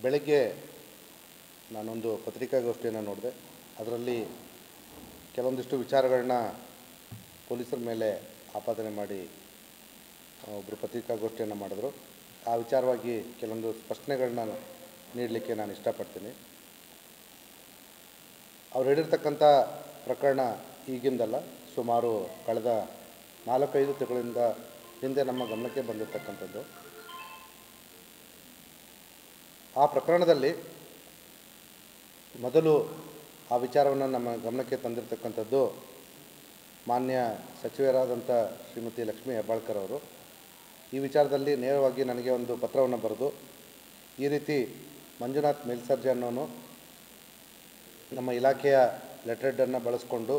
ಬೆಳಗ್ಗೆ ನಾನೊಂದು ಪತ್ರಿಕಾಗೋಷ್ಠಿಯನ್ನು ನೋಡಿದೆ. ಅದರಲ್ಲಿ ಕೆಲವೊಂದಿಷ್ಟು ವಿಚಾರಗಳನ್ನ ಪೊಲೀಸರ ಮೇಲೆ ಆಪಾದನೆ ಮಾಡಿ ಒಬ್ಬರು ಪತ್ರಿಕಾಗೋಷ್ಠಿಯನ್ನು ಮಾಡಿದ್ರು. ಆ ವಿಚಾರವಾಗಿ ಕೆಲವೊಂದು ಸ್ಪಷ್ಟನೆಗಳನ್ನ ನೀಡಲಿಕ್ಕೆ ನಾನು ಇಷ್ಟಪಡ್ತೀನಿ. ಅವ್ರು ಹೇಳಿರ್ತಕ್ಕಂಥ ಪ್ರಕರಣ ಈಗಿಂದಲ್ಲ, ಸುಮಾರು ಕಳೆದ 4-5 ತಿಂಗಳಿಂದ ಹಿಂದೆ ನಮ್ಮ ಗಮನಕ್ಕೆ ಬಂದಿರತಕ್ಕಂಥದ್ದು. ಆ ಪ್ರಕರಣದಲ್ಲಿ ಮೊದಲು ಆ ವಿಚಾರವನ್ನು ನಮ್ಮ ಗಮನಕ್ಕೆ ತಂದಿರತಕ್ಕಂಥದ್ದು ಮಾನ್ಯ ಸಚಿವರಾದಂಥ ಶ್ರೀಮತಿ ಲಕ್ಷ್ಮೀ ಹೆಬ್ಬಾಳ್ಕರ್ ಅವರು. ಈ ವಿಚಾರದಲ್ಲಿ ನೇರವಾಗಿ ನನಗೆ ಒಂದು ಪತ್ರವನ್ನು ಬರೆದು, ಈ ರೀತಿ ಮಂಜುನಾಥ್ ಮೇಲ್ಸರ್ಜೆ ಅನ್ನೋನು ನಮ್ಮ ಇಲಾಖೆಯ ಲೆಟರ್ಡನ್ನು ಬಳಸ್ಕೊಂಡು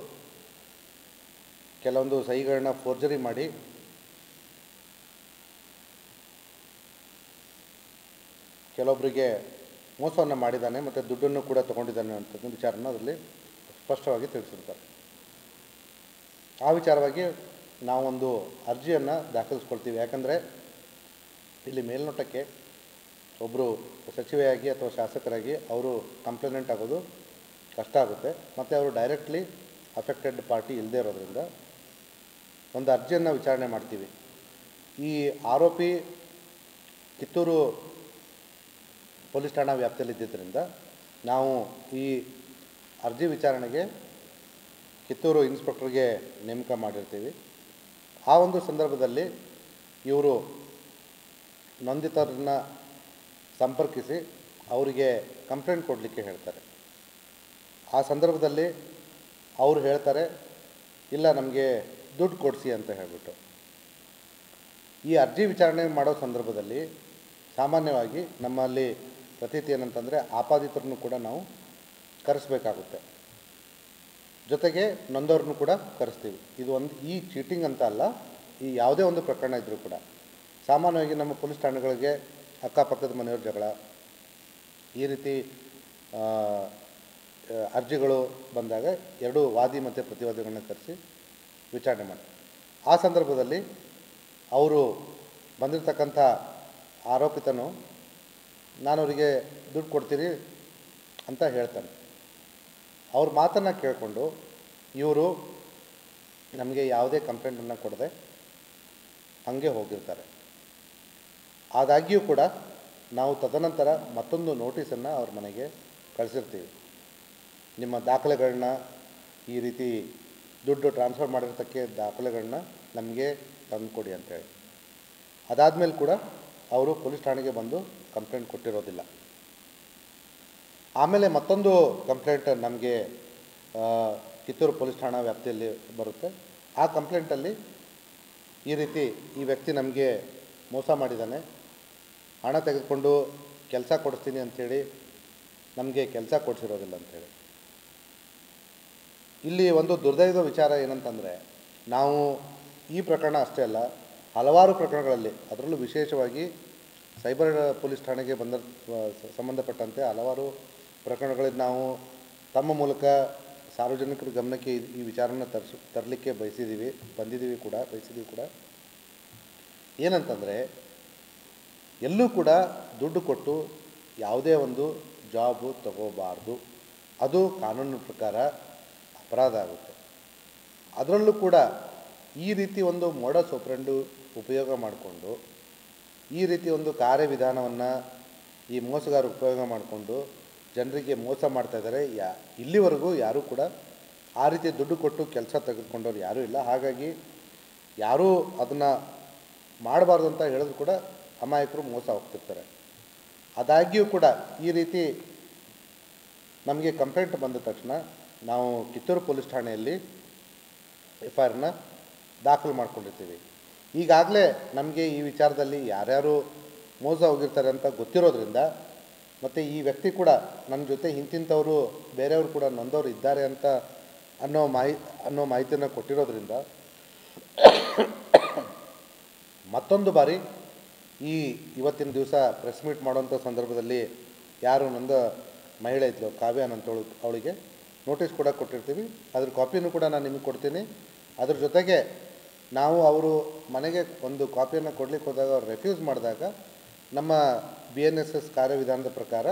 ಕೆಲವೊಂದು ಸಹಿಗಳನ್ನ ಫೋರ್ಜರಿ ಮಾಡಿ ಕೆಲವೊಬ್ಬರಿಗೆ ಮೋಸವನ್ನು ಮಾಡಿದ್ದಾನೆ ಮತ್ತು ದುಡ್ಡನ್ನು ಕೂಡ ತೊಗೊಂಡಿದ್ದಾನೆ ಅಂತ ವಿಚಾರನ ಅದರಲ್ಲಿ ಸ್ಪಷ್ಟವಾಗಿ ತಿಳಿಸಿರ್ತಾರೆ. ಆ ವಿಚಾರವಾಗಿ ನಾವೊಂದು ಅರ್ಜಿಯನ್ನು ದಾಖಲಿಸ್ಕೊಳ್ತೀವಿ. ಯಾಕಂದರೆ ಇಲ್ಲಿ ಮೇಲ್ನೋಟಕ್ಕೆ ಒಬ್ಬರು ಸಚಿವೆಯಾಗಿ ಅಥವಾ ಶಾಸಕರಾಗಿ ಅವರು ಕಂಪ್ಲೇನೆಂಟ್ ಆಗೋದು ಕಷ್ಟ ಆಗುತ್ತೆ, ಮತ್ತು ಅವರು ಡೈರೆಕ್ಟ್ಲಿ ಅಫೆಕ್ಟೆಡ್ ಪಾರ್ಟಿ ಇಲ್ಲದೆ ಇರೋದ್ರಿಂದ ಒಂದು ಅರ್ಜಿಯನ್ನು ವಿಚಾರಣೆ ಮಾಡ್ತೀವಿ. ಈ ಆರೋಪಿ ಕಿತ್ತೂರು ಪೊಲೀಸ್ ಠಾಣಾ ವ್ಯಾಪ್ತಿಯಲ್ಲಿದ್ದರಿಂದ ನಾವು ಈ ಅರ್ಜಿ ವಿಚಾರಣೆಗೆ ಕಿತ್ತೂರು ಇನ್ಸ್ಪೆಕ್ಟರ್ಗೆ ನೇಮಕ ಮಾಡಿರ್ತೀವಿ. ಆ ಒಂದು ಸಂದರ್ಭದಲ್ಲಿ ಇವರು ನೊಂದಿತರನ್ನ ಸಂಪರ್ಕಿಸಿ ಅವರಿಗೆ ಕಂಪ್ಲೇಂಟ್ ಕೊಡಲಿಕ್ಕೆ ಹೇಳ್ತಾರೆ. ಆ ಸಂದರ್ಭದಲ್ಲಿ ಅವರು ಹೇಳ್ತಾರೆ, ಇಲ್ಲ ನಮಗೆ ದುಡ್ಡು ಕೊಡಿಸಿ ಅಂತ ಹೇಳಿಬಿಟ್ಟು. ಈ ಅರ್ಜಿ ವಿಚಾರಣೆ ಮಾಡೋ ಸಂದರ್ಭದಲ್ಲಿ ಸಾಮಾನ್ಯವಾಗಿ ನಮ್ಮಲ್ಲಿ ಪ್ರತೀತಿ ಏನಂತಂದರೆ ಆಪಾದಿತರನ್ನು ಕೂಡ ನಾವು ಕರೆಸಬೇಕಾಗುತ್ತೆ, ಜೊತೆಗೆ ನೊಂದವ್ರನ್ನು ಕೂಡ ಕರೆಸ್ತೀವಿ. ಇದು ಒಂದು ಈ ಚೀಟಿಂಗ್ ಅಂತ ಅಲ್ಲ, ಈ ಯಾವುದೇ ಒಂದು ಪ್ರಕರಣ ಇದ್ದರೂ ಕೂಡ ಸಾಮಾನ್ಯವಾಗಿ ನಮ್ಮ ಪೊಲೀಸ್ ಠಾಣೆಗಳಿಗೆ ಅಕ್ಕಪಕ್ಕದ ಮನೆಯವ್ರ ಜಗಳ, ಈ ರೀತಿ ಅರ್ಜಿಗಳು ಬಂದಾಗ ಎರಡೂ ವಾದಿ ಮತ್ತು ಪ್ರತಿವಾದಿಗಳನ್ನ ಕರೆಸಿ ವಿಚಾರಣೆ ಮಾಡಿ. ಆ ಸಂದರ್ಭದಲ್ಲಿ ಅವರು ಬಂದಿರತಕ್ಕಂಥ ಆರೋಪಿತನು ನಾನು ಅವರಿಗೆ ದುಡ್ಡು ಕೊಡ್ತೀರಿ ಅಂತ ಹೇಳ್ತಾನೆ. ಅವ್ರ ಮಾತನ್ನು ಕೇಳಿಕೊಂಡು ಇವರು ನಮಗೆ ಯಾವುದೇ ಕಂಪ್ಲೇಂಟನ್ನು ಕೊಡದೆ ಹಾಗೆ ಹೋಗಿರ್ತಾರೆ. ಆದಾಗ್ಯೂ ಕೂಡ ನಾವು ತದನಂತರ ಮತ್ತೊಂದು ನೋಟಿಸನ್ನು ಅವ್ರ ಮನೆಗೆ ಕಳಿಸಿರ್ತೀವಿ, ನಿಮ್ಮ ದಾಖಲೆಗಳನ್ನ, ಈ ರೀತಿ ದುಡ್ಡು ಟ್ರಾನ್ಸ್ಫರ್ ಮಾಡಿರ್ತಕ್ಕೆ ದಾಖಲೆಗಳನ್ನ ನಮಗೆ ತಂದುಕೊಡಿ ಅಂತೇಳಿ. ಅದಾದಮೇಲೆ ಕೂಡ ಅವರು ಪೊಲೀಸ್ ಠಾಣೆಗೆ ಬಂದು ಕಂಪ್ಲೇಂಟ್ ಕೊಟ್ಟಿರೋದಿಲ್ಲ. ಆಮೇಲೆ ಮತ್ತೊಂದು ಕಂಪ್ಲೇಂಟ್ ನಮಗೆ ಕಿತ್ತೂರು ಪೊಲೀಸ್ ಠಾಣಾ ವ್ಯಾಪ್ತಿಯಲ್ಲಿ ಬರುತ್ತೆ. ಆ ಕಂಪ್ಲೇಂಟಲ್ಲಿ ಈ ರೀತಿ ಈ ವ್ಯಕ್ತಿ ನಮಗೆ ಮೋಸ ಮಾಡಿದ್ದಾನೆ, ಹಣ ತೆಗೆದುಕೊಂಡು ಕೆಲಸ ಕೊಡಿಸ್ತೀನಿ ಅಂಥೇಳಿ ನಮಗೆ ಕೆಲಸ ಕೊಡಿಸಿರೋದಿಲ್ಲ ಅಂಥೇಳಿ. ಇಲ್ಲಿ ಒಂದು ದುರ್ದೈವದ ವಿಚಾರ ಏನಂತಂದರೆ, ನಾವು ಈ ಪ್ರಕರಣ ಅಷ್ಟೇ ಅಲ್ಲ, ಹಲವಾರು ಪ್ರಕರಣಗಳಲ್ಲಿ, ಅದರಲ್ಲೂ ವಿಶೇಷವಾಗಿ ಸೈಬರ್ ಪೊಲೀಸ್ ಠಾಣೆಗೆ ಸಂಬಂಧಪಟ್ಟಂತೆ ಹಲವಾರು ಪ್ರಕರಣಗಳಲ್ಲಿ ನಾವು ತಮ್ಮ ಮೂಲಕ ಸಾರ್ವಜನಿಕರ ಗಮನಕ್ಕೆ ಈ ವಿಚಾರನ ತರಲಿಕ್ಕೆ ಬಯಸಿದ್ದೀವಿ ಕೂಡ. ಏನಂತಂದರೆ, ಎಲ್ಲೂ ಕೂಡ ದುಡ್ಡು ಕೊಟ್ಟು ಯಾವುದೇ ಒಂದು ಜಾಬು ತಗೋಬಾರ್ದು, ಅದು ಕಾನೂನಿನ ಪ್ರಕಾರ ಅಪರಾಧ ಆಗುತ್ತೆ. ಅದರಲ್ಲೂ ಕೂಡ ಈ ರೀತಿ ಒಂದು ಮೋಡಸ್ ಆಪರೆಂಡಿ ಉಪಯೋಗ ಮಾಡಿಕೊಂಡು, ಈ ರೀತಿ ಒಂದು ಕಾರ್ಯವಿಧಾನವನ್ನು ಈ ಮೋಸಗಾರ ಉಪಯೋಗ ಮಾಡಿಕೊಂಡು ಜನರಿಗೆ ಮೋಸ ಮಾಡ್ತಾಯಿದ್ದಾರೆ. ಇಲ್ಲಿವರೆಗೂ ಯಾರೂ ಕೂಡ ಆ ರೀತಿ ದುಡ್ಡು ಕೊಟ್ಟು ಕೆಲಸ ತೆಗೆದುಕೊಂಡವ್ರು ಯಾರೂ ಇಲ್ಲ. ಹಾಗಾಗಿ ಯಾರೂ ಅದನ್ನು ಮಾಡಬಾರ್ದು ಅಂತ ಹೇಳಿದ್ರು ಕೂಡ ಅಮಾಯಕರು ಮೋಸ ಹೋಗ್ತಿರ್ತಾರೆ. ಆದಾಗ್ಯೂ ಕೂಡ ಈ ರೀತಿ ನಮಗೆ ಕಂಪ್ಲೇಂಟ್ ಬಂದ ತಕ್ಷಣ ನಾವು ಕಿತ್ತೂರು ಪೊಲೀಸ್ ಠಾಣೆಯಲ್ಲಿ FIR ದಾಖಲು ಮಾಡ್ಕೊಂಡಿರ್ತೀವಿ. ಈಗಾಗಲೇ ನಮಗೆ ಈ ವಿಚಾರದಲ್ಲಿ ಯಾರ್ಯಾರು ಮೋಸ ಹೋಗಿರ್ತಾರೆ ಅಂತ ಗೊತ್ತಿರೋದ್ರಿಂದ, ಮತ್ತು ಈ ವ್ಯಕ್ತಿ ಕೂಡ ನನ್ನ ಜೊತೆ ಇಂತಿಂಥವರು ಬೇರೆಯವರು ಕೂಡ ನೊಂದವರು ಇದ್ದಾರೆ ಅಂತ ಅನ್ನೋ ಮಾಹಿತಿಯನ್ನು ಕೊಟ್ಟಿರೋದ್ರಿಂದ ಮತ್ತೊಂದು ಬಾರಿ ಇವತ್ತಿನ ದಿವಸ ಪ್ರೆಸ್ ಮೀಟ್ ಮಾಡೋಂಥ ಸಂದರ್ಭದಲ್ಲಿ ಯಾರು ನೊಂದ ಮಹಿಳೆ ಇದ್ಲು ಕಾವ್ಯ ಅಂತೇಳಿ ಅವಳಿಗೆ ನೋಟಿಸ್ ಕೂಡ ಕೊಟ್ಟಿರ್ತೀವಿ. ಅದ್ರ ಕಾಪಿನೂ ಕೂಡ ನಾನು ನಿಮಗೆ ಕೊಡ್ತೀನಿ. ಅದ್ರ ಜೊತೆಗೆ ನಾವು ಅವರು ಮನೆಗೆ ಒಂದು ಕಾಪಿಯನ್ನು ಕೊಡಲಿಕ್ಕೆ ಹೋದಾಗ ಅವ್ರು ರೆಫ್ಯೂಸ್ ಮಾಡಿದಾಗ ನಮ್ಮ BNSS ಕಾರ್ಯವಿಧಾನದ ಪ್ರಕಾರ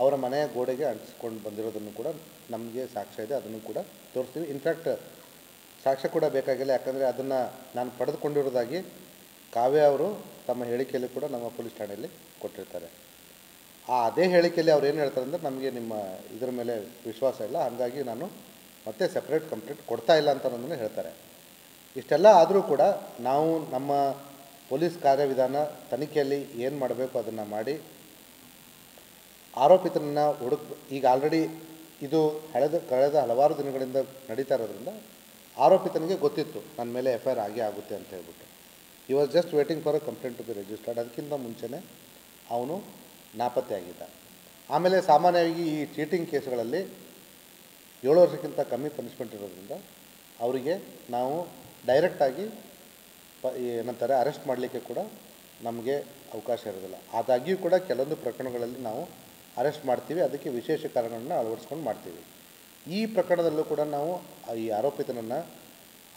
ಅವರ ಮನೆಯ ಗೋಡೆಗೆ ಅಂಟಿಸ್ಕೊಂಡು ಬಂದಿರೋದನ್ನು ಕೂಡ ನಮಗೆ ಸಾಕ್ಷ್ಯ ಇದೆ, ಅದನ್ನು ಕೂಡ ತೋರಿಸ್ತೀವಿ. ಇನ್ಫ್ಯಾಕ್ಟ್ ಸಾಕ್ಷ್ಯ ಕೂಡ ಬೇಕಾಗಿಲ್ಲ, ಯಾಕಂದರೆ ಅದನ್ನು ನಾನು ಪಡೆದುಕೊಂಡಿರೋದಾಗಿ ಕಾವ್ಯ ಅವರು ತಮ್ಮ ಹೇಳಿಕೆಯಲ್ಲಿ ಕೂಡ ನಮ್ಮ ಪೊಲೀಸ್ ಠಾಣೆಯಲ್ಲಿ ಕೊಟ್ಟಿರ್ತಾರೆ. ಅದೇ ಹೇಳಿಕೆಯಲ್ಲಿ ಅವ್ರು ಏನು ಹೇಳ್ತಾರೆ ಅಂದರೆ, ನಮಗೆ ನಿಮ್ಮ ಇದರ ಮೇಲೆ ವಿಶ್ವಾಸ ಇಲ್ಲ, ಹಾಗಾಗಿ ನಾನು ಮತ್ತೆ ಸೆಪ್ರೇಟ್ ಕಂಪ್ಲೇಂಟ್ ಕೊಡ್ತಾ ಇಲ್ಲ ಅಂತ ಅನ್ನೋದನ್ನು ಹೇಳ್ತಾರೆ. ಇಷ್ಟೆಲ್ಲ ಆದರೂ ಕೂಡ ನಾವು ನಮ್ಮ ಪೊಲೀಸ್ ಕಾರ್ಯವಿಧಾನ ತನಿಖೆಯಲ್ಲಿ ಏನು ಮಾಡಬೇಕು ಅದನ್ನು ಮಾಡಿ ಆರೋಪಿತನನ್ನು ಈಗ ಆಲ್ರೆಡಿ ಇದು ಕಳೆದ ಹಲವಾರು ದಿನಗಳಿಂದ ನಡೀತಾ ಇರೋದ್ರಿಂದ ಆರೋಪಿತನಿಗೆ ಗೊತ್ತಿತ್ತು ನನ್ನ ಮೇಲೆ FIR ಆಗೇ ಆಗುತ್ತೆ ಅಂತ ಹೇಳ್ಬಿಟ್ಟು. He was just waiting for a complaint to be registered. ಅದಕ್ಕಿಂತ ಮುಂಚೆನೇ ಅವನು ನಾಪತ್ತೆಯಾಗಿದ್ದ. ಆಮೇಲೆ ಸಾಮಾನ್ಯವಾಗಿ ಈ ಚೀಟಿಂಗ್ ಕೇಸ್ಗಳಲ್ಲಿ 7 ವರ್ಷಕ್ಕಿಂತ ಕಮ್ಮಿ ಪನಿಷ್ಮೆಂಟ್ ಇರೋದ್ರಿಂದ ಅವರಿಗೆ ನಾವು ಡೈರೆಕ್ಟಾಗಿ ಏನಂತಾರೆ ಅರೆಸ್ಟ್ ಮಾಡಲಿಕ್ಕೆ ಕೂಡ ನಮಗೆ ಅವಕಾಶ ಇರೋದಿಲ್ಲ. ಆದಾಗ್ಯೂ ಕೂಡ ಕೆಲವೊಂದು ಪ್ರಕರಣಗಳಲ್ಲಿ ನಾವು ಅರೆಸ್ಟ್ ಮಾಡ್ತೀವಿ, ಅದಕ್ಕೆ ವಿಶೇಷ ಕಾರಣಗಳನ್ನು ಅಳವಡಿಸ್ಕೊಂಡು ಮಾಡ್ತೀವಿ. ಈ ಪ್ರಕರಣದಲ್ಲೂ ಕೂಡ ನಾವು ಈ ಆರೋಪಿತನನ್ನು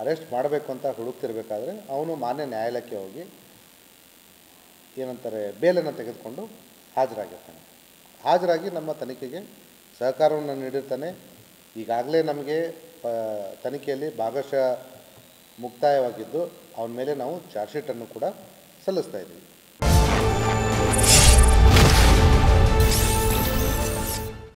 ಅರೆಸ್ಟ್ ಮಾಡಬೇಕು ಅಂತ ಹುಡುಕ್ತಿರ್ಬೇಕಾದ್ರೆ ಅವನು ಮಾನ್ಯ ನ್ಯಾಯಾಲಯಕ್ಕೆ ಹೋಗಿ ಏನಂತಾರೆ ಬೇಲನ್ನು ತೆಗೆದುಕೊಂಡು ಹಾಜರಾಗಿರ್ತಾನೆ. ಹಾಜರಾಗಿ ನಮ್ಮ ತನಿಖೆಗೆ ಸಹಕಾರವನ್ನು ನೀಡಿರ್ತಾನೆ. ಈಗಾಗಲೇ ನಮಗೆ ತನಿಖೆಯಲ್ಲಿ ಭಾಗಶಃ ಮುಕ್ತಾಯವಾಗಿದ್ದು ಅವನ ಮೇಲೆ ನಾವು ಚಾರ್ಜ್ ಶೀಟನ್ನು ಕೂಡ ಸಲ್ಲಿಸ್ತಾ ಇದ್ದೀವಿ.